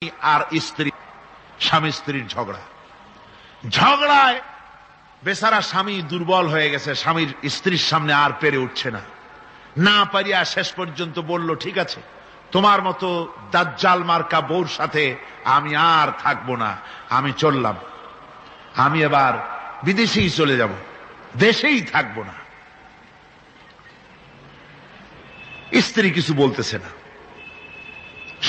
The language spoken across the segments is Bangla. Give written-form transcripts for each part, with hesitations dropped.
আর স্ত্রী, স্বামী স্ত্রীর ঝগড়ায় বেচারা স্বামী দুর্বল হয়ে গেছে, স্বামীর স্ত্রীর সামনে আর পেরে উঠছে না পারিয়া শেষ পর্যন্ত বলল, ঠিক আছে, তোমার মতো দাজ্জাল মার্কা বউর সাথে আমি আর থাকবো না, আমি চললাম, আমি এবার বিদেশেই চলে যাব, দেশেই থাকবো না। স্ত্রী কিছু বলতেছে না।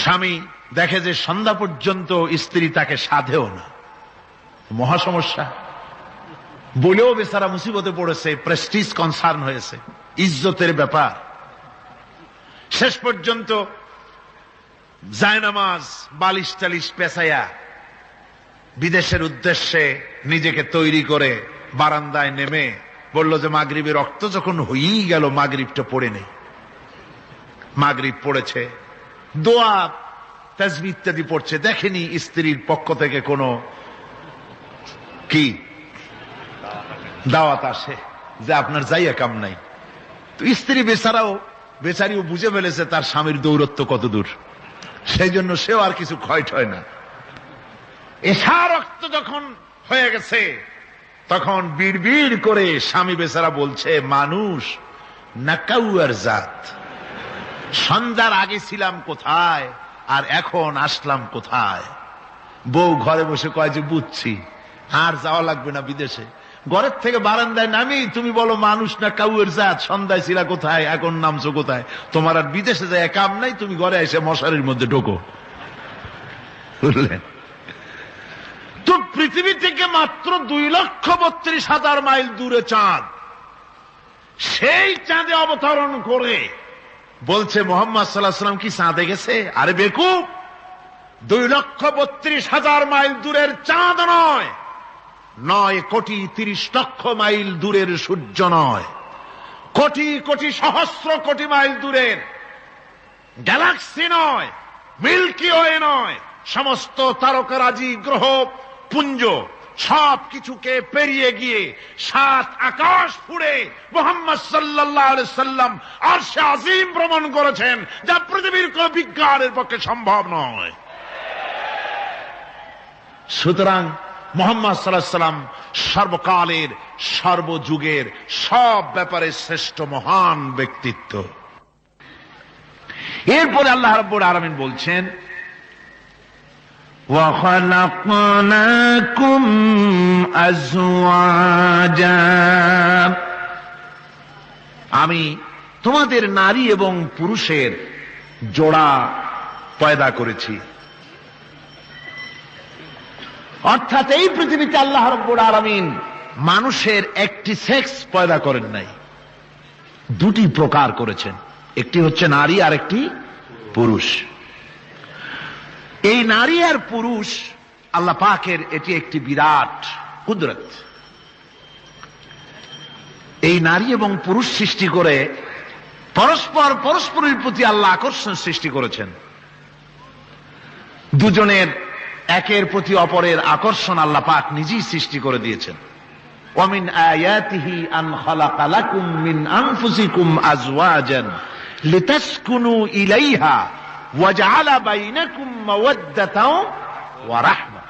স্বামী দেখে যে সন্ধ্যা পর্যন্ত স্ত্রী তাকে সাধেও না, মহা সমস্যা। বলেও বেচারা মুসিবতে পড়েছে, প্রেস্টিজ কনসার্ন হয়েছে, ইজ্জতের ব্যাপার। শেষ পর্যন্ত জায়নামাজ বালিশ টালিশ পেঁচাইয়া বিদেশের উদ্দেশ্যে নিজেকে তৈরি করে বারান্দায় নেমে বলল যে মাগরিবের রক্ত যখন হয়েই গেল, মাগরিবটা পড়ে নেই। মাগরিব পড়েছে, দোয়া তাসবিহ ইত্যাদি পড়ছে, দেখেনি স্ত্রীর পক্ষ থেকে কোনো কি দাওয়াত আসে যে আপনার যাইয়া কাম নাই। তো স্ত্রী বেচারিও বুঝে ফেলেছে তার স্বামীর দৌরত্ব কত দূর, সেই জন্য সেও আর কিছু ক্ষয় ঠয় না। এশা রক্ত যখন হয়ে গেছে তখন বিড়বিড় করে স্বামী বেচারা বলছে, মানুষ নাকাউয়ার জাত, সন্ধ্যার আগে ছিলাম কোথায় আর এখন আসলাম কোথায়। বউ ঘরে বসে কয় যে বুঝছি, আর যাওয়া লাগবে না বিদেশে। ঘরের থেকে বারান্দায় নামি তুমি বলো মানুষ না কাউয়ের জাত, সন্ধ্যায় ছিলা কোথায়, এখন নামছো কোথায়। তোমার আর বিদেশে যায় কাম নাই, তুমি ঘরে এসে মশারির মধ্যে ঢোকো। বুঝলেন তো? পৃথিবী থেকে মাত্র 2,32,000 মাইল দূরে চাঁদ, সেই চাঁদে অবতরণ করে বলছে মোহাম্মদ সাল্লাল্লাহু আলাইহি ওয়াসাল্লাম কি চাঁদে গেছে? আরে বেকুব, 2,32,000 মাইল দূরের চাঁদ নয়, 9,30,00,000 মাইল দূরের সূর্য নয়, কোটি কোটি সহস্র কোটি মাইল দূরের গ্যালাক্সি নয়, মিল্কি ওয়ে নয়, সমস্ত তারকারাজি গ্রহ পুঞ্জ সব কিছুকে পেরিয়ে গিয়ে 7 আকাশ ফুড়ে মুহাম্মদ সাল্লাল্লাহু আলাইহি সাল্লাম আরশে আজিম ভ্রমণ করেছেন, যা পৃথিবীর কোন বিজ্ঞানের পক্ষে সম্ভব নয়। সুতরাং মুহাম্মদ সাল্লাল্লাহু আলাইহি সাল্লাম সর্বকালের সর্বযুগের সব ব্যাপারে শ্রেষ্ঠ মহান ব্যক্তিত্ব। এরপরে আল্লাহ রাব্বুল আলামিন বলছেন, وَخَلَقْنَاكُمْ أَزْوَاجًا, আমি তোমাদের নারী এবং পুরুষের জোড়া পয়দা করেছি। অর্থাৎ এই পৃথিবীতে আল্লাহ রাব্বুল আলামিন মানুষের একটি সেক্স পয়দা করেন নাই, দুটি প্রকার করেছেন, একটি হচ্ছে নারী আর একটি পুরুষ। এই নারী আর পুরুষ আল্লাহ পাকের এটি একটি বিরাট কুদরত। এই নারী এবং পুরুষ সৃষ্টি করে পরস্পরের প্রতি আল্লাহ আকর্ষণ সৃষ্টি করেছেন। দুজনের একের প্রতি অপরের আকর্ষণ আল্লাহ পাক নিজেই সৃষ্টি করে দিয়েছেন। ওয়ামিন আয়াতিহি আন খালাকা লাকুম মিন আনফুসিকুম আজওয়াজান লিতাসকুনু ইলাইহা ওয়াজআলা বাইনাকুম মাওয়াদ্দাতাও ওয়া রাহমা।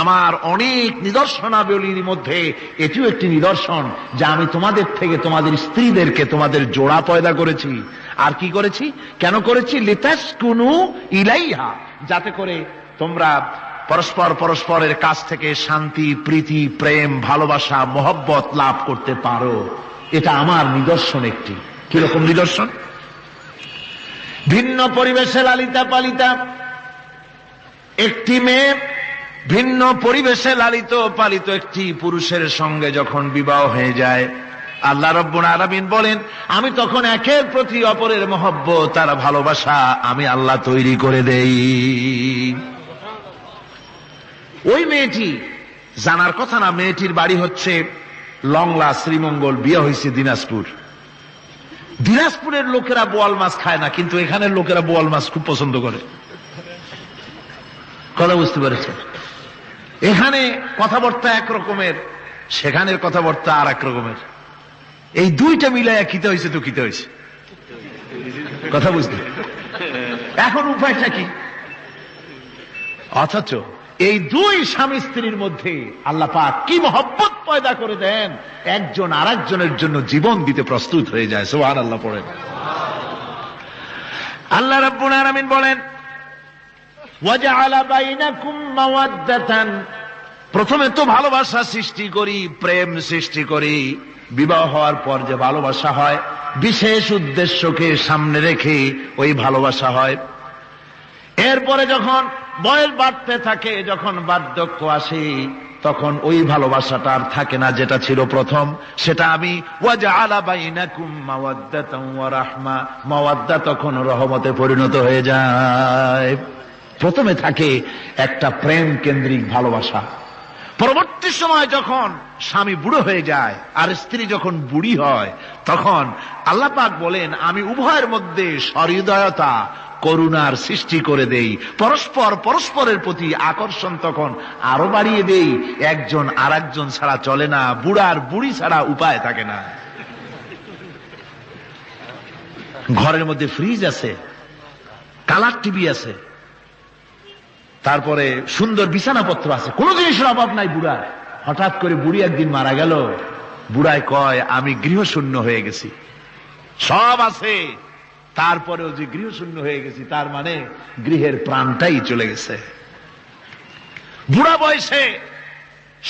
আমার অনেক নিদর্শনাবলীর মধ্যে এটিও একটি নিদর্শন যে আমি তোমাদের থেকে তোমাদের স্ত্রীদেরকে তোমাদের জোড়া পয়দা করেছি। আর কি করেছি, কেন করেছি? লিতাসকুনু ইলাইহা, যাতে করে তোমরা পরস্পরের কাছ থেকে শান্তি, প্রীতি, প্রেম, ভালোবাসা, মহব্বত লাভ করতে পারো। এটা আমার নিদর্শন একটি। কিরকম নিদর্শন? ভিন্ন পরিবেশে লালিতা পালিতা একটি মেয়ে ভিন্ন পরিবেশে লালিত পালিত একটি পুরুষের সঙ্গে যখন বিবাহ হয়ে যায়, আল্লাহ রাব্বুল আলামিন বলেন আমি তখন একের প্রতি অপরের মহব্বত আর ভালোবাসা আমি আল্লাহ তৈরি করে দেই। ওই মেয়েটি জানার কথা না, মেয়েটির বাড়ি হচ্ছে লংলা, শ্রীমঙ্গল, বিয়ে হয়েছে দিনাজপুর। দিনাজপুরের লোকেরা বোয়াল মাছ খায় না, কিন্তু এখানের লোকেরা বোয়াল মাছ খুব পছন্দ করে। কথা বুঝতে পেরেছে? এখানে কথাবার্তা এক রকমের, সেখানের কথাবার্তা আর এক রকমের। এই দুইটা মিলাইয়া খিতে হয়েছে তো খিতে হয়েছে। কথা বুঝতে এখন উপায়টা কি? অথচ এই দুই স্বামী স্ত্রীর মধ্যে আল্লাহ পাক কি মহব্বত পয়দা করে দেন, একজন আরেকজনের জন্য জীবন দিতে প্রস্তুত হয়ে যায়। সুবহানাল্লাহ পড়েন। আল্লাহ রাব্বুল আলামিন বলেন, ওয়াজআলা বাইনাকুম মাওয়াদ্দাতান, প্রথমে তো ভালোবাসা সৃষ্টি করি, প্রেম সৃষ্টি করি। বিবাহ হওয়ার পর যে ভালোবাসা হয়, বিশেষ উদ্দেশ্যকে সামনে রেখে ওই ভালোবাসা হয়। এরপরে যখন বয়স বাড়তে থাকে, যখন বার্ধক্য আসে, তখন ওই ভালোবাসাটা আর থাকে না যেটা ছিল প্রথম। সেটা আমি ওয়াজআলা বাইনাকুম মাওয়াদ্দাতান ওয়া রাহমা, মাওয়াদ্দা তখন রহমতে পরিণত হয়ে যায়। প্রথমে থাকে একটা প্রেম কেন্দ্রিক ভালোবাসা। পরবর্তী সময় যখন স্বামী বুড়ো হয়ে যায় আর স্ত্রী যখন বুড়ি হয়, তখন আল্লাহ পাক বলেন, আমি উভয়ের মধ্যে সহৃদয়তা, করুণার সৃষ্টি করে দেই। পরস্পরের প্রতি আকর্ষণ তখন আরো বাড়িয়ে দেই। একজন আরেকজন ছাড়া চলে না, বুড়ার বুড়ি ছাড়া উপায় থাকে না। ঘরের মধ্যে ফ্রিজ আছে, কালার টিভি আছে, তারপরে সুন্দর বিছানাপত্র আছে, কোন জিনিসের অভাব নাই বুড়ার। হঠাৎ করে বুড়ি একদিন মারা গেল, বুড়ায় কয়, আমি গৃহশূন্য হয়ে গেছি। সব আছে, তারপরেও যে গৃহশূন্য হয়ে গেছি, তার মানে গৃহের প্রাণটাই চলে গেছে। বুড়া বয়সে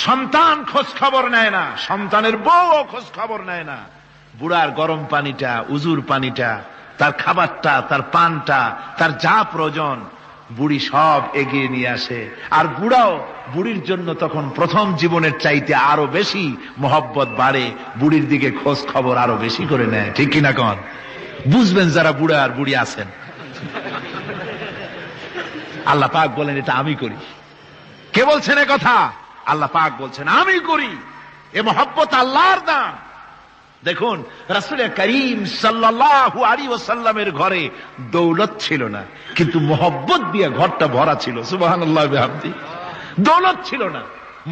সন্তান খোঁজ খবর নেয় না, সন্তানের বউ খোঁজ খবর নেয় না। বুড়ার গরম পানিটা, উজুর পানিটা, তার খাবারটা, তার পানটা, তার যা প্রয়োজন বুড়ি সব এগিয়ে নিয়ে আসে। আর বুড়াও বুড়ির জন্য তখন প্রথম জীবনের চাইতে আরো বেশি মহব্বত বাড়ে, বুড়ির দিকে খোঁজ খবর আরো বেশি করে নেয়। ঠিক কিনা কন? বুঝবেন যারা বুড়া আর বুড়ি আছেন। আল্লাহ পাক বলেন, এটা আমি করি। কে বলছেন এ কথা? আল্লাহ পাক বলছেন, আমি করি। এ মহব্বত আল্লাহর দান। দেখুন, রাসূল করিম সাল্লাল্লাহু আলাইহি ওয়াসাল্লামের ঘরে দৌলত ছিল না, কিন্তু মহব্বত দিয়ে ঘরটা ভরা ছিল। সুবহানাল্লাহ বিহামদি। দৌলত ছিল না,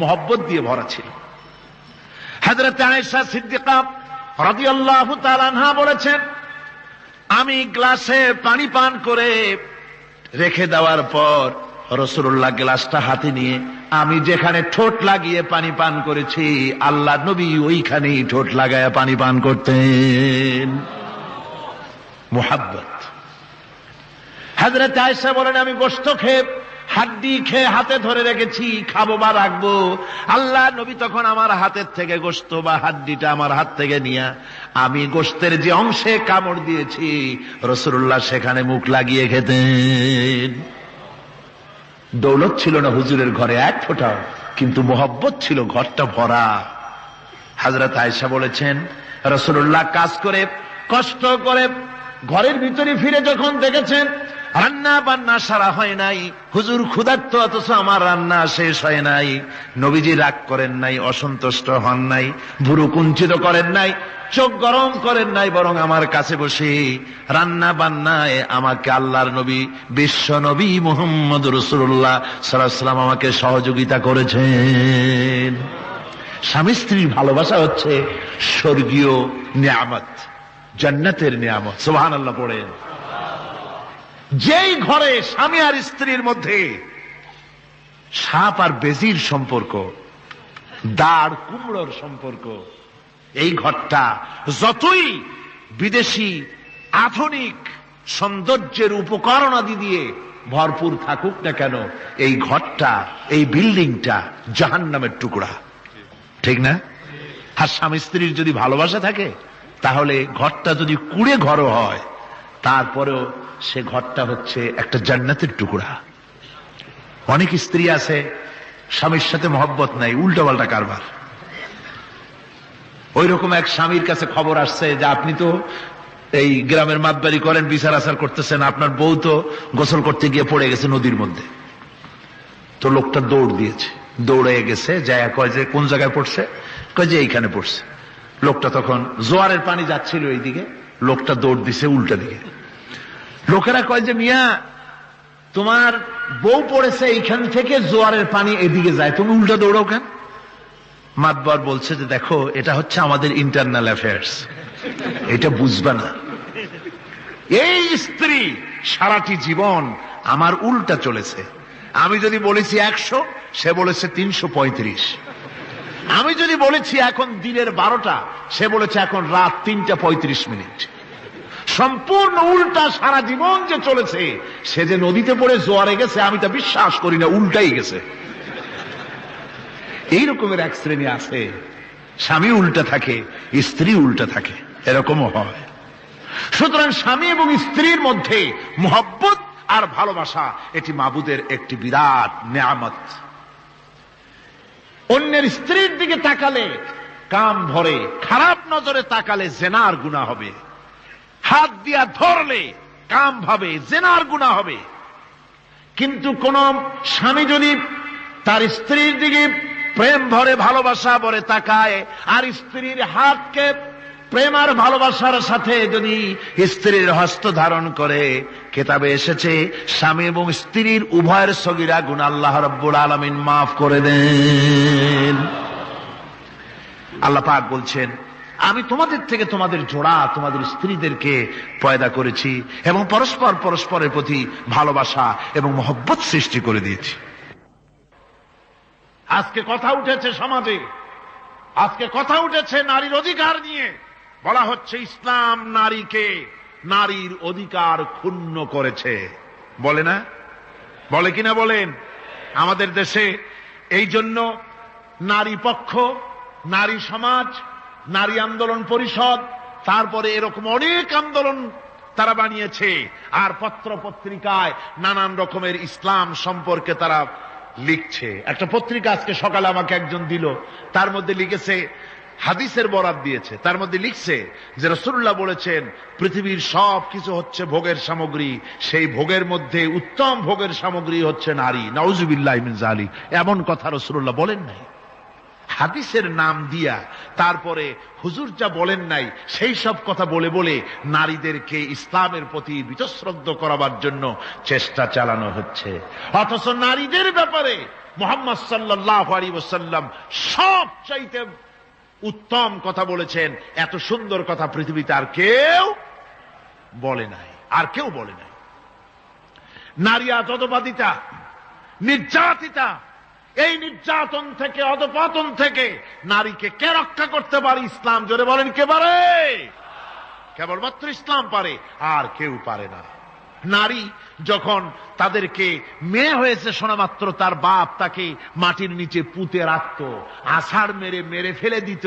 মহব্বত দিয়ে ভরা ছিল। হযরত আয়েশা সিদ্দিকা রাদিয়াল্লাহু তাআলা আনহা বলেছেন, আমি গ্লাসে পানি পান করে রেখে দেওয়ার পর রাসূলুল্লাহ গ্লাসটা হাতে নিয়ে আমি যেখানে ঠোঁট লাগিয়ে পানি পান করেছি, আল্লাহ নবী ওইখানেই ঠোঁট লাগায়া পানি পান করতেন। মুহাব্বত। হযরত আয়েশা বলেন, আমি গোশত খেয়ে, হাড্ডি খেয়ে হাতে ধরে রেখেছি, খাবো বা রাখবো। আল্লাহ নবী তখন আমার হাতের থেকে গোশত বা হাড্ডিটা আমার হাত থেকে নিয়ে আমি গোশতের যে অংশে কামড় দিয়েছি, রাসূলুল্লাহ সেখানে মুখ লাগিয়ে খেতেন। দৌলত ছিল না হুজুরের ঘরে এক ফোঁটাও, কিন্তু মহব্বত ছিল ঘরটা ভরা। হযরত আয়েশা বলেছেন, রাসূলুল্লাহ কাজ করে কষ্ট করে ঘরের ভিতরে ফিরে যখন দেখেছেন রান্না বান্না সারা হয় নাই, হুজুর ক্ষুধার্ত, অথচ আমার রান্না শেষ হয় নাই, নবীজি রাগ করেন নাই, অসন্তুষ্ট হন নাই, ভুরু কুঞ্চিত করেন নাই, চোখ গরম করেন নাই, বরং আমার কাছে বসে রান্না বান্নায় আমাকে আল্লাহর নবী, বিশ্ব নবী মুহাম্মদ রাসূলুল্লাহ সাল্লাল্লাহু আলাইহি ওয়াসাল্লাম আমাকে সহযোগিতা করেছেন। স্বামী স্ত্রীর ভালোবাসা হচ্ছে স্বর্গীয় নিয়ামত, জান্নাতের নিয়ামত। সুবহানাল্লাহ পড়েন। যেই ঘরে স্বামী আর স্ত্রীর মধ্যে সাপ আর বেজির সম্পর্ক, দাঁড় কুমড়োর সম্পর্ক, এই ঘরটা যতই বিদেশি আধুনিক সৌন্দর্যের উপকরণাদি দিয়ে ভরপুর থাকুক না কেন, এই ঘরটা, এই বিল্ডিংটা জাহান্নামের টুকরা। ঠিক না? আর স্বামী স্ত্রীর যদি ভালোবাসা থাকে, তাহলে ঘরটা যদি কুড়ে ঘর হয়, তারপরেও সে ঘরটা হচ্ছে একটা জান্নাতের টুকরা। অনেক স্ত্রী আছে স্বামীর সাথে মহব্বত নাই, উল্টোপাল্টা কারবার। ওই রকম এক স্বামীর কাছে খবর আসছে যে আপনি তো এই গ্রামের মাতবাড়ি করেন, বিচার আচার করতেছেন, আপনার বউ তো গোসল করতে গিয়ে পড়ে গেছে নদীর মধ্যে। তো লোকটা দৌড় দিয়েছে, দৌড়ে গেছে, যায় কয় যে কোন জায়গায় পড়ছে, কয় যে এইখানে পড়ছে। লোকটা তখন জোয়ারের পানি যাচ্ছিল এইদিকে, লোকটা দৌড় দিছে উল্টা দিকে। লোকেরা কয় যে মিয়া, তোমার বউ পড়েছে এইখান থেকে, জোয়ারের পানি এদিকে যায়, তুমি উল্টা দৌড়াও কেন? মাতবার বলছে যে দেখো, এটা হচ্ছে আমাদের ইন্টারনাল অ্যাফেয়ার্স, এটা বুঝবা না। এই স্ত্রী সারাটি জীবন আমার উল্টা চলেছে, আমি যদি বলেছি 100, সে বলেছে 335। আমি যদি বলেছি এখন দিনের 12টা, সে বলেছে এখন রাত 3:35। সম্পূর্ণ উল্টা সারা জীবন যে চলেছে। সে যে নদীতে পড়ে জোয়ারে গেছে, আমি তা বিশ্বাস করি না, উল্টাই গেছে। এই রকমের এক শ্রেণী আছে, স্বামী উল্টা থাকে, স্ত্রী উল্টা থাকে, এরকমও হয়। সুতরাং স্বামী এবং স্ত্রীর মধ্যে মোহব্বত আর ভালোবাসা, এটি মাবুদের একটি বিরাট নেয়ামত। অন্যের স্ত্রীর দিকে তাকালে কাম ভরে, খারাপ নজরে তাকালে জেনার গুনাহ হবে। হাত দিয়া ধরলে কাম ভাবে জেনার গুনাহ হবে। কিন্তু কোন স্বামী যদি তার স্ত্রীর দিকে প্রেম ভরে ভালোবাসা ভরে তাকায়, আর স্ত্রীর হাতকে প্রেম আর ভালোবাসার সাথে যদি স্ত্রীর হস্ত ধারণ করে, কিতাবে এসেছে স্বামী এবং স্ত্রীর উভয়ের সগীরা গুনাহ আল্লাহ রাব্বুল আলামিন মাফ করে দেন। আল্লাহ পাক বলছেন, আমি তোমাদের থেকে তোমাদের জোড়া, তোমাদের স্ত্রীদেরকে পয়দা করেছি এবং পরস্পর পরস্পরের প্রতি ভালোবাসা এবং মহব্বত সৃষ্টি করে দিয়েছি। আজকে কথা উঠেছে সমাজে, আজকে কথা উঠেছে নারীর অধিকার নিয়ে। বলা হচ্ছে ইসলাম নারীকে, নারীর অধিকার ক্ষুণ্ণ করেছে। বলে না? বলে কিনা বলেন? আমাদের দেশে এই জন্য নারী পক্ষ, নারী সমাজ, নারী আন্দোলন পরিষদ, তারপরে এরকম অনেক আন্দোলন তারা বানিয়েছে। আর পত্র পত্রিকায় নানান রকমের ইসলাম সম্পর্কে তারা লিখছে। একটা পত্রিকা আজকে সকালে আমাকে একজন দিল, তার মধ্যে লিখেছে, হাদিসের বরাত দিয়েছে, তার মধ্যে লিখছে যে রাসূলুল্লাহ বলেছেন পৃথিবীর সব কিছু হচ্ছে ভোগের সামগ্রী, সেই ভোগের মধ্যে উত্তম ভোগের সামগ্রী হচ্ছে নারী। নাউযুবিল্লাহি মিন যালিক। এমন কথা রাসূলুল্লাহ বলেন নাই। হাদিসের নাম দিয়া তারপরে হুজুর যা বলেন নাই সেই সব কথা বলে বলে নারীদেরকে ইসলামের প্রতি বীতশ্রদ্ধ করাবার জন্য চেষ্টা চালানো হচ্ছে। অথচ নারীদের ব্যাপারে মুহাম্মদ সাল্লাল্লাহু আলাইহি ওয়াসাল্লাম সবচাইতে উত্তম কথা বলেছেন। এত সুন্দর কথা পৃথিবীতে আর কেউ বলে নাই, আর কেউ বলে নাই। নারী আজ অধঃপাতিতা, নির্যাতিতা। এই নির্যাতন থেকে, অধঃপতন থেকে নারীকে কে রক্ষা করতে পারে? ইসলাম। জোরে বলেন, কে পারে? কেবলমাত্র ইসলাম পারে, আর কেউ পারে না। নারী যখন তাদেরকে মেয়ে হয়েছে শোনা মাত্র তার বাপ তাকে মাটির নিচে পুঁতে রাখত, আছাড় মেরে মেরে ফেলে দিত,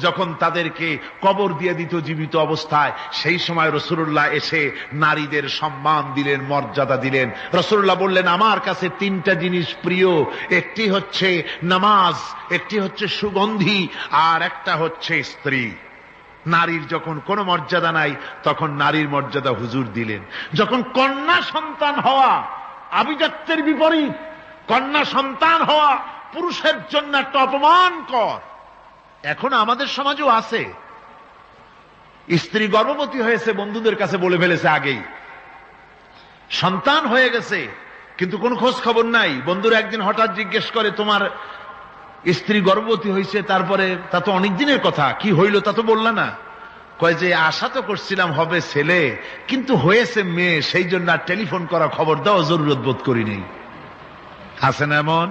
যখন তাদেরকে কবর দিয়ে দিত জীবিত অবস্থায়, সেই সময় রাসূলুল্লাহ এসে নারীদের সম্মান দিলেন, মর্যাদা দিলেন। রাসূলুল্লাহ বললেন, আমার কাছে 3টা জিনিস প্রিয়, একটি হচ্ছে নামাজ, একটি হচ্ছে সুগন্ধি, আর একটা হচ্ছে স্ত্রী। নারীর যখন কোনো মর্যাদা নাই, তখন নারীর মর্যাদা হুজুর দিলেন। যখন কন্যা সন্তান হওয়া আভিজাত্যের বিপরীত, কন্যা সন্তান হওয়া পুরুষের জন্য একটা অপমানকর। এখন আমাদের সমাজেও আছে, স্ত্রী গর্ভবতী হয়েছে, বন্ধুদের কাছে বলে ফেলেছে আগেই, সন্তান হয়ে গেছে, কিন্তু কোনো খোঁজ খবর নাই। বন্ধুরা একদিন হঠাৎ জিজ্ঞেস করে, তোমার স্ত্রী গর্ভবতী হয়েছে? তারপরে তা তো অনেক দিনের কথা, কি হইল তা তো বললা না। কয় যে আশা তো করছিলাম হবে ছেলে, কিন্তু হয়েছে মেয়ে, সেই জন্য আর টেলিফোন করা, খবর দেওয়া জরুরত বোধ করিনি। আছে না এমন?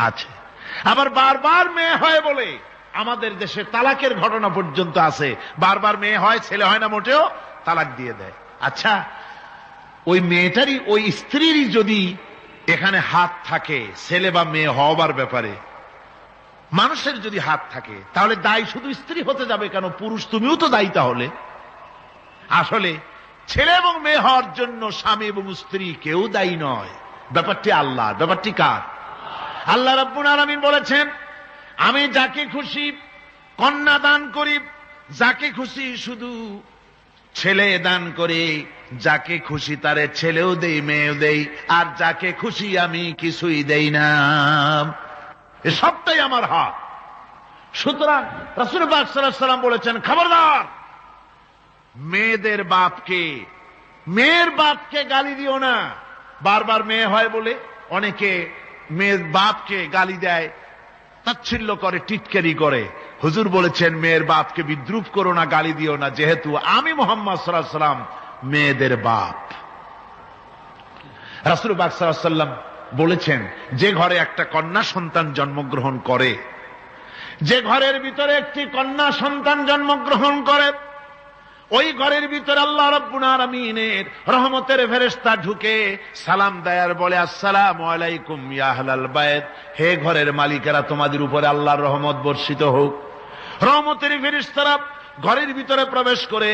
আছে। আবার বারবার মেয়ে হয় বলে আমাদের দেশে তালাকের ঘটনা পর্যন্ত আছে। বারবার মেয়ে হয়, ছেলে হয় না মোটেও, তালাক দিয়ে দেয়। আচ্ছা, ওই মেয়েটারই, ওই স্ত্রীরই যদি এখানে হাত থাকে ছেলে বা মেয়ে হওয়ার ব্যাপারে, মানুষের যদি হাত থাকে, তাহলে দায়ী শুধু স্ত্রী হতে যাবে কেন? পুরুষ তুমিও তো দায়ী তাহলে। আসলে ছেলে এবং মেয়ে হওয়ার জন্য স্বামী এবং স্ত্রী কেউ দায়ী নয়। ব্যাপারটি আল্লাহ। ব্যাপারটি কার? আল্লাহ রাব্বুল আলামিন বলেছেন, আমি যাকে খুশি কন্যা দান করি, যাকে খুশি শুধু ছেলে দান করে, যাকে খুশি তারে ছেলেও দেই, মেয়েও দেই, আর যাকে খুশি আমি কিছুই দেই না। এ সবটাই আমার হাত। সুতরাং রাসূল পাক সাল্লাল্লাহু আলাইহি ওয়াসাল্লাম বলেছেন, খবরদার মেয়েদের বাপকে, মেয়ের বাপকে গালি দিও না। বারবার মেয়ে হয় বলে অনেকে মেয়ের বাপকে গালি দেয়, তাচ্ছিল্য করে, টিটকারি করে। হুজুর বলেছেন, মেয়ের বাপকে বিদ্রুপ করো না, গালি দিও না, যেহেতু আমি মুহাম্মদ সাল্লাল্লাহু আলাইহি ওয়াসাল্লাম মেয়েদের বাপ। রাসূল পাক সাল্লাল্লাহু আলাইহি ওয়াসাল্লাম বলেছেন, যে ঘরে একটা কন্যা সন্তান জন্মগ্রহণ করে, যে ঘরের ভিতরে একটি কন্যা সন্তান জন্মগ্রহণ করে, ওই ঘরের ভিতরে আল্লাহ রাব্বুল আলামিনের রহমতের ফেরেশতা ঢুকে সালাম দেয় আর বলে, আসসালামু আলাইকুম ইয়া আহলাল বাইত, হে ঘরের মালিকেরা, তোমাদের উপরে আল্লাহর রহমত বর্ষিত হোক। রহমতের ফেরেশতারা ঘরের ভিতরে প্রবেশ করে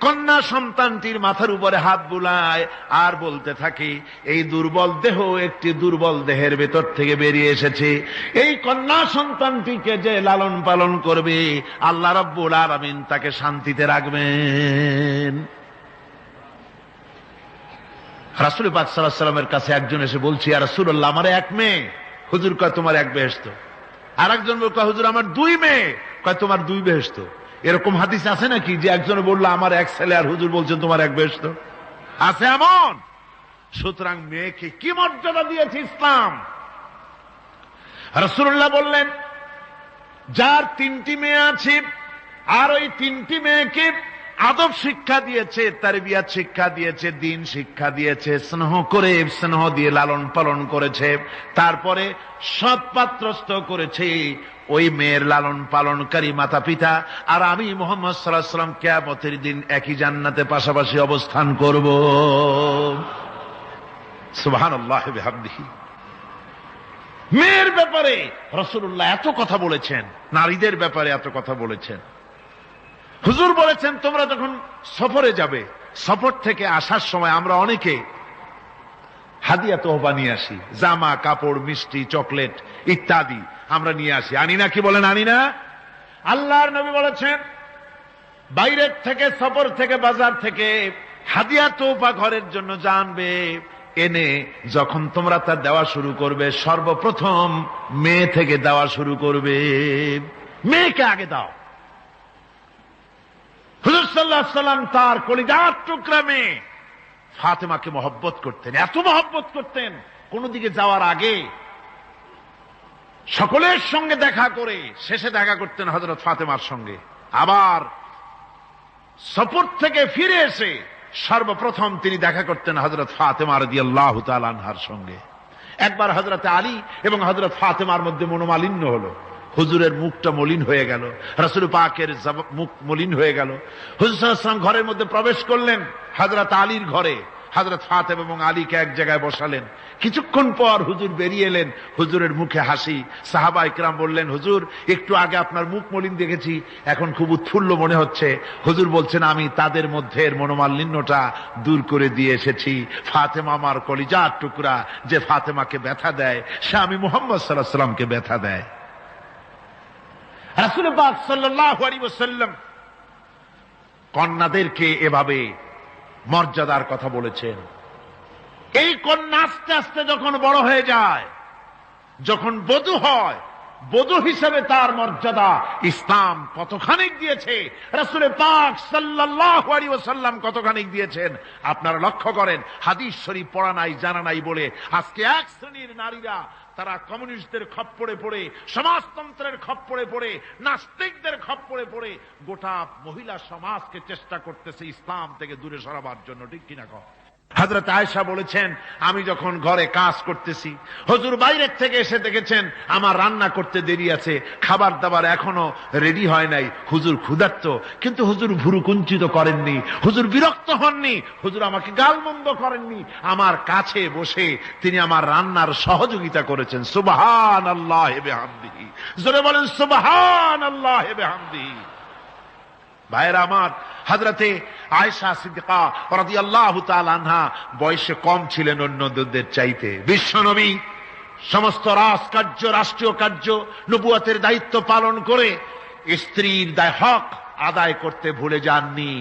কন্যা সন্তানটির মাথার উপরে হাত বুলায় আর বলতে থাকে, এই দুর্বল দেহ একটি দুর্বল দেহের ভেতর থেকে বেরিয়ে এসেছে, এই কন্যা সন্তানটিকে যে লালন পালন করবে আল্লাহ রাব্বুল আলামিন তাকে শান্তিতে রাখবেন। রাসূল পাক সাল্লাল্লাহু আলাইহি ওয়াসাল্লামের কাছে একজন এসে বলছে, ইয়া রাসূলুল্লাহ, আমার এক মেয়ে। হুজুর কয়, তোমার এক বেহেশত। আর একজন কয়, হুজুর আমার দুই মেয়ে। কয়, তোমার দুই বেহেশত। এরকম হাদিস আছে নাকি যে একজনে বললো আমার এক ছেলে আর হুজুর বলছেন তোমার এক বেহেশত? আছে এমন? সুতরাং মেয়েকে কি মর্যাদা দিয়েছে ইসলাম। রাসূলুল্লাহ বললেন, যার তিনটি মেয়ে আছে আর ওই তিনটি মেয়েকে আদব শিক্ষা দিয়েছে, তারবিয়াত শিক্ষা দিয়েছে, দ্বীন শিক্ষা দিয়েছে, স্নেহ করে স্নেহ দিয়ে লালন পালন করেছে, তারপরে সৎ পাত্রস্থ করেছে, ওই মেয়ের লালন পালনকারী মাতা পিতা আর আমি মুহাম্মদ সাল্লাল্লাহু আলাইহি ওয়াসাল্লাম কিয়ামতের দিন একই জান্নাতে পাশাপাশি অবস্থান করব। সুবহানাল্লাহ ওয়া বিহামদিহি। মেয়ের ব্যাপারে রাসূলুল্লাহ এত কথা বলেছেন, নারীদের ব্যাপারে এত কথা বলেছেন। হুজুর বলেছেন, তোমরা যখন সফরে যাবে, সফর থেকে আসার সময় আমরা অনেকে হাদিয়া তোহফা নিয়ে আসি, জামা কাপড় মিষ্টি চকলেট ইত্যাদি আমরা নিয়ে আসি, আনি না? কি বলেন, আনি না? আল্লাহর নবী বলেছেন, বাইরের থেকে সফর থেকে বাজার থেকে হাদিয়া তোহফা ঘরের জন্য জানবে, এনে যখন তোমরা তা দেওয়া শুরু করবে, সর্বপ্রথম মেয়ে থেকে দেওয়া শুরু করবে, মেয়েকে আগে দাও। হুজুর সাল্লাল্লাহু আলাইহি ওয়াসাল্লাম তার কলিজার টুকরা মেয়ে ফাতেমাকে মহব্বত করতেন, এত মহব্বত করতেন, কোন দিকে যাওয়ার আগে সকলের সঙ্গে দেখা করে শেষে দেখা করতেন হযরত ফাতেমার সঙ্গে। আবার সফর থেকে ফিরে এসে সর্বপ্রথম তিনি দেখা করতেন হযরত ফাতেমা রাদিয়াল্লাহু তাআলা আনহার সঙ্গে। একবার হযরত আলী এবং হযরত ফাতেমার মধ্যে মনোমালিন্য হলো, হুজুরের মুখটা মলিন হয়ে গেল, রাসূল পাকের মুখ মলিন হয়ে গেল। হুজুর সাল্লাল্লাহু আলাইহি ওয়াসাল্লাম ঘরের মধ্যে প্রবেশ করলেন, হযরত আলীর ঘরে হযরত ফাতেমা এবং আলীকে এক জায়গায় বসালেন। কিছুক্ষণ পর হুজুর বেরিয়ে এলেন, হুজুরের মুখে হাসি। সাহাবায়ে কেরাম বললেন, হুজুর একটু আগে আপনার মুখ মলিন দেখেছি, এখন খুব উৎফুল্ল মনে হচ্ছে। হুজুর বলছেন, আমি তাদের মধ্যে মনোমালিন্যটা দূর করে দিয়ে এসেছি। ফাতেমা আমার কলিজার টুকরা, যে ফাতেমাকে ব্যথা দেয় সে আমি মুহাম্মদ সাল্লাল্লাহু আলাইহি ওয়াসাল্লামকে ব্যথা দেয়। রাসূল পাক সাল্লাল্লাহু আলাইহি ওয়াসাল্লাম কন্যাদেরকে এভাবে মর্যাদার কথা বলেছেন। এই কন্যা আস্তে আস্তে যখন বড় হয়ে যায়, যখন বধূ হয়, বধূ হিসেবে তার মর্যাদা ইসলাম কতখানি দিয়েছে, রাসূল পাক সাল্লাল্লাহু আলাইহি ওয়াসাল্লাম কতখানি দিয়েছেন আপনারা লক্ষ্য করেন। হাদিস শরীফ পড়া নাই, জানা নাই বলে আজকে এক শ্রেণীর নারীরা তারা কমিউনিস্টদের খপ্পরে পড়ে, সমাজতন্ত্রের খপ্পরে পড়ে, নাস্তিকদের খপ্পরে পড়ে গোটা মহিলা সমাজকে চেষ্টা করতেছে ইসলাম থেকে দূরে সরাবার জন্য। ঠিক কিনা কও? হযরত আয়েশা বলেছেন, আমি যখন ঘরে কাজ করতেছি, হুজুর বাইরের থেকে এসে দেখেছেন আমার রান্না করতে দেরি আছে, খাবার দাবার এখনো রেডি হয় নাই, হুজুর ক্ষুধার্ত, কিন্তু হুজুর ভুরু কুঞ্চিত করেননি, হুজুর বিরক্ত হননি, হুজুর আমাকে গালমন্দ করেননি, আমার কাছে বসে তিনি আমার রান্নার সহযোগিতা করেছেন। সুবহানাল্লাহি ওয়া বিহামদিহি। জোরে বলেন সুবহানাল্লাহি ওয়া বিহামদিহি। ভাইরা আমার, হযরতে আয়েশা সিদ্দিকা রাদিয়াল্লাহু তাআলা আনহা বয়সে কম ছিলেন অন্যদের চাইতে। বিশ্বনবী সমস্ত রাজকার্য, রাষ্ট্রীয় কার্য, নবুয়তের দায়িত্ব পালন করে স্ত্রীর হক আদায় করতে ভুলে যাননি।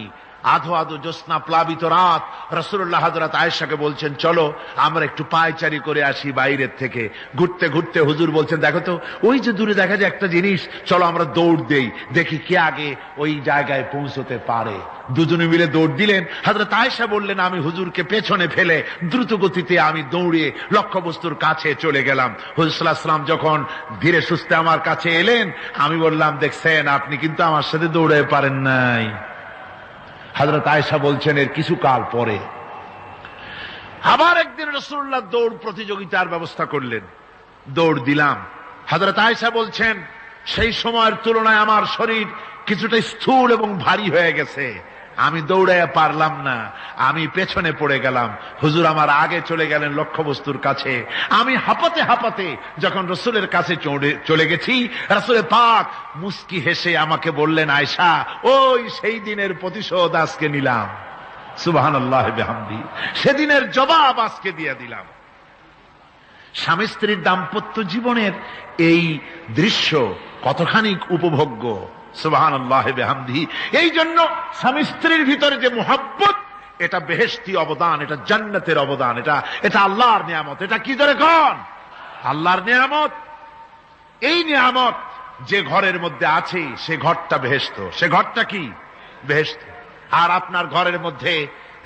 আধো আধো জ্যোৎস্না প্লাবিত রাত রাসূলুল্লাহ হযরত আয়েশাকে বলছেন, চলো আমরা একটু পায়চারি করে আসি বাইরের থেকে। ঘুরতে ঘুরতে হুজুর বলছেন, দেখো তো ওই যে দূরে দেখা যায় একটা জিনিস, চলো আমরা দৌড় দেই, দেখি কে আগে ওই জায়গায় পৌঁছতে পারে। দুজনে মিলে দৌড় দিলেন। হযরত আয়েশা বললেন, আমি হুজুরকে পেছনে ফেলে দ্রুত গতিতে আমি দৌড়ে লক্ষ্যবস্তুর কাছে চলে গেলাম। হুজুর সাল্লাল্লাহু আলাইহি ওয়াসাল্লাম যখন ধীরে সুস্থে আমার কাছে এলেন, আমি বললাম, দেখছেন আপনি কিন্তু আমার সাথে দৌড়ে পারেন নাই। হযরত আয়েশা বলছেন, এর কিছু কাল পরে আবার একদিন রাসূলুল্লাহ দৌড় প্রতিযোগিতার ব্যবস্থা করলেন, দৌড় দিলাম। হযরত আয়েশা বলছেন, সেই সময়ের তুলনায় আমার শরীর কিছুটা স্থূল এবং ভারী হয়ে গেছে, আমি দৌড়াইয়া পারলাম না, আমি পেছনে পড়ে গেলাম। হুজুর আমার আগে চলে গেলেন লক্ষ্যবস্তুর কাছে। আমি হাঁপাতে হাঁপাতে যখন রাসূলের কাছে চলে গেছি, রাসূল পাক মুস্কি হেসে আমাকে বললেন, আয়েশা, ওই সেই দিনের প্রতিশোধ আজকে নিলাম। সুবহানাল্লাহি বিহামদি, সেদিনের জবাব আজকে দিয়ে দিলাম। স্বামী স্ত্রীর দাম্পত্য জীবনের এই দৃশ্য কতখানি উপভোগ্য, সুবহানাল্লাহি বিহামদি। এই জন্য স্বামী স্ত্রীর ভিতরে যে মুহাব্বত, এটা বেহেশতি অবদান, এটা জান্নাতের অবদান, এটা আল্লাহর নিয়ামত। এটা কি ধরে কোন আল্লাহর নিয়ামত। এই নিয়ামত যে ঘরের মধ্যে আছে, সে ঘরটা বেহেশত। সে ঘরটা কি? বেহেশত। আর আপনার ঘরের মধ্যে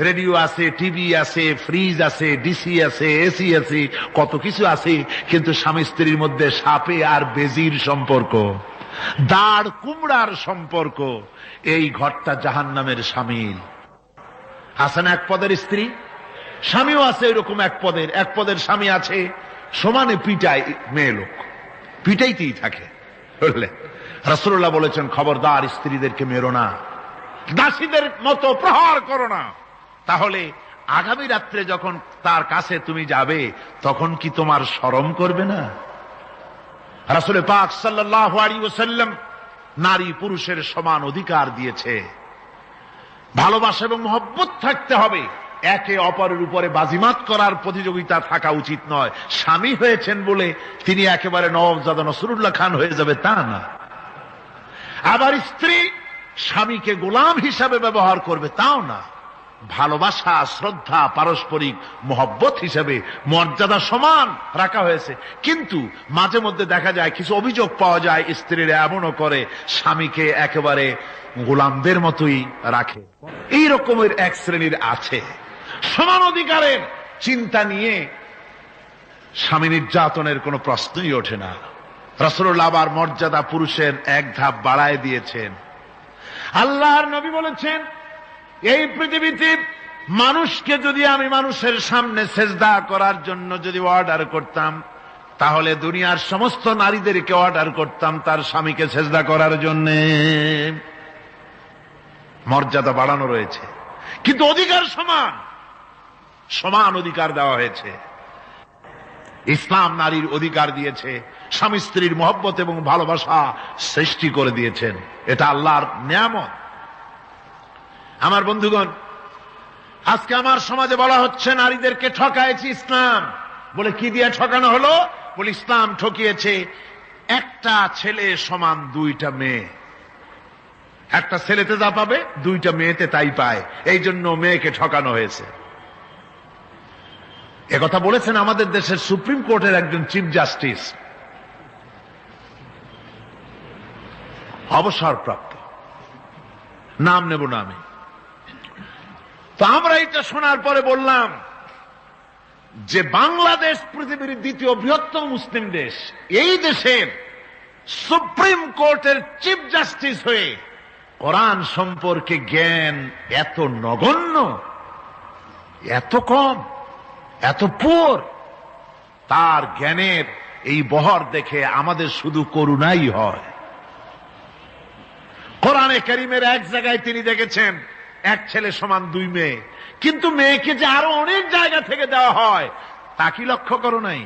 রেডিও আছে, টিভি আছে, ফ্রিজ আছে, ডিসি আছে, এসি আছে, কত কিছু আছে, কিন্তু স্বামী স্ত্রীর মধ্যে সাপে আর বেজির সম্পর্ক, দাঁড় কুমড়ার সম্পর্ক, এই ঘরটা জাহান্নামের শামিল। আছে না এক পদের স্ত্রী? স্বামীও আছে এরকম এক পদের স্বামী আছে, সমানে পিটায় মেয়ে লোক, পিটাইতেই থাকে। বুঝলেন? রাসূলুল্লাহ বলেছেন, খবরদার স্ত্রীদেরকে মেরো না, দাসীদের মতো প্রহার করো না। তাহলে আগামী রাত্রে যখন তার কাছে তুমি যাবে, তখন কি তোমার শরম করবে না? রাসূল পাক সাল্লাল্লাহু আলাইহি ওয়াসাল্লাম নারী পুরুষের সমান অধিকার দিয়েছে। ভালোবাসা এবং মহব্বত থাকতে হবে, একে অপরের উপরে বাজিমাত করার প্রতিযোগিতা থাকা উচিত নয়। স্বামী হয়েছেন বলে তিনি একেবারে নওয়াবজাদা নসরুল্লাহ খান হয়ে যাবে, তা না। আবার স্ত্রী স্বামীকে গোলাম হিসাবে ব্যবহার করবে, তাও না। ভালোবাসা, শ্রদ্ধা, পারস্পরিক মহব্বত হিসাবে মর্যাদা সমান রাখা হয়েছে। কিন্তু মাঝে মধ্যে দেখা যায়, কিছু অভিযোগ পাওয়া যায়, স্ত্রীরা এমনও করে, স্বামীকে একেবারে গোলামদের মতোই রাখে। এই রকমের এক শ্রেণীর আছে। সমান অধিকারের চিন্তা নিয়ে স্বামী নির্যাতনের কোনো প্রশ্নই ওঠে না। রাসূলুল্লাহ আবার মর্যাদা পুরুষের এক ধাপ বাড়ায় দিয়েছেন। আল্লাহর নবী বলেছেন, এই পৃথিবীতে মানুষকে যদি আমি মানুষের সামনে সেজদা করার জন্য যদি অর্ডার করতাম, তাহলে দুনিয়ার সমস্ত নারীদেরকে অর্ডার করতাম তার স্বামীকে সেজদা করার জন্য। মর্যাদা বাড়ানো রয়েছে, কিন্তু অধিকার সমান, সমান অধিকার দেওয়া হয়েছে। ইসলাম নারীর অধিকার দিয়েছে, স্বামী স্ত্রীর মহব্বত এবং ভালোবাসা সৃষ্টি করে দিয়েছেন। এটা আল্লাহর নিয়ামত। আমার বন্ধুগণ, আজকে আমার সমাজে বলা হচ্ছে নারীদেরকে ঠকাইছে ইসলাম। বলে কি দিয়ে ঠকানো হলো? বলে ইসলাম ঠকিয়েছে একটা ছেলে সমান দুইটা মেয়ে। একটা ছেলেতে যা পাবে, দুইটা মেয়েতে তাই পায়, এই জন্য মেয়েকে ঠকানো হয়েছে। একথা বলেছেন আমাদের দেশের সুপ্রিম কোর্টের একজন চিফ জাস্টিস, অবসরপ্রাপ্ত, নাম নেব না আমি। তো আমরা এটা শোনার পরে বললাম যে বাংলাদেশ পৃথিবীর দ্বিতীয় বৃহত্তম মুসলিম দেশ, এই দেশের সুপ্রিম কোর্টের চিফ জাস্টিস হয়ে কোরআন সম্পর্কে জ্ঞান এত নগণ্য, এত কম, এত পুর, তার জ্ঞানের এই বহর দেখে আমাদের শুধু করুণাই হয়। কোরআনে কারীমের এক জায়গায় তিনি দেখেছেন এক ছেলে সমান দুই মেয়ে, কিন্তু মেয়েকে যে আরো অনেক জায়গা থেকে দেওয়া হয় তা কি লক্ষ্য করো নাই?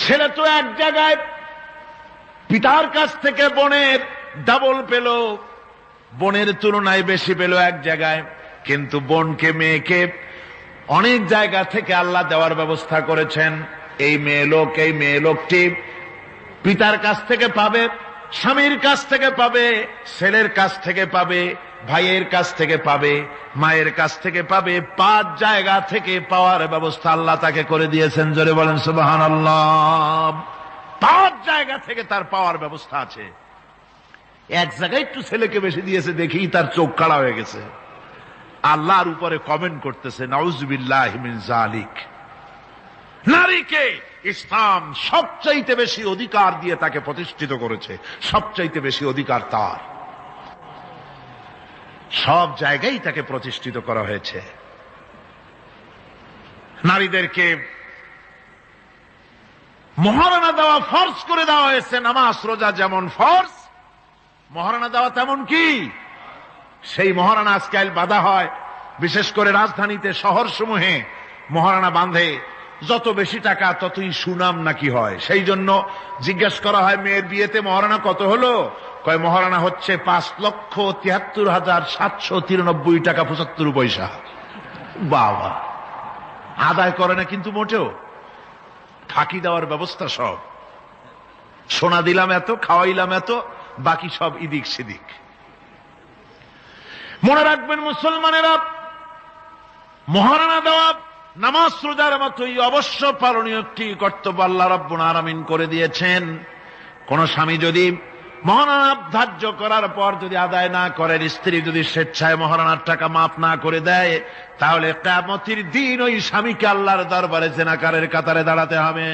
ছেলে তো এক জায়গায় পিতার কাছ থেকে বোনের ডাবল পেল, বোনের তুলনায় বেশি পেল এক জায়গায়, কিন্তু বোনকে মেয়েকে অনেক জায়গা থেকে আল্লাহ দেওয়ার ব্যবস্থা করেছেন। এই মেয়ে লোকটি পিতার কাছ থেকে পাবে, স্বামীর কাছ থেকে পাবে, ছেলের কাছ থেকে পাবে, ভাইয়ের কাছ থেকে পাবে, মায়ের কাছ থেকে পাবে, 5 জায়গা থেকে পাওয়ার ব্যবস্থা আল্লাহ তাকে করে দিয়েছেন। জোরে বলেন সুবহানাল্লাহ। 5 জায়গা থেকে তার পাওয়ার ব্যবস্থা আছে। এক জায়গায় একটু ছেলেকে বেশি দিয়েছে, দেখি তার চোখ কাড়া হয়ে গেছে, আল্লাহর উপরে কমেন্ট করতেছে, নাউযুবিল্লাহি মিন যালিক। নারীকে ইসলাম সবচাইতে বেশি অধিকার দিয়ে তাকে প্রতিষ্ঠিত করেছে, সবচাইতে বেশি অধিকার তার, সব জায়গায় তাকে প্রতিষ্ঠিত করা হয়েছে। নারীদেরকে মহারণা দেওয়া ফরজ করে দেওয়া হয়েছে। নামাজ রোজা যেমন ফরজ, মহারণা দেওয়া তেমন কি। সেই মহারণা আজকাল বাঁধা হয়, বিশেষ করে রাজধানীতে, শহর সমূহে মহারণা বাঁধে। যত বেশি টাকা ততই সুনাম নাকি হয়। সেই জন্য জিজ্ঞাসা করা হয়, মেয়ের বিয়েতে মহারণা কত হলো? কয় মহারণা হচ্ছে 5,73,793 টাকা 75 পয়সা। বাবা, আদায় করে না কিন্তু মোটেও, ফাঁকি দেওয়ার ব্যবস্থা সব। সোনা দিলাম এত, খাওয়াইলাম এত, বাকি সব ইদিক সেদিক। মনে রাখবেন মুসলমানেরা, মহারণা দেওয়া নামাজ রোজার মতোই অবশ্য পালনীয় একটি কর্তব্য আল্লাহ রাব্বুল আলামিন করে দিয়েছেন। কোন স্বামী যদি মহারণা ধার্য করার পর যদি আদায় না করেন, স্ত্রী যদি স্বেচ্ছায় মহারণার টাকা মাফ না করে দেয়, তাহলে কিয়ামতের দিন ওই স্বামীকে আল্লাহর দরবারে জেনাকারের কাতারে দাঁড়াতে হবে।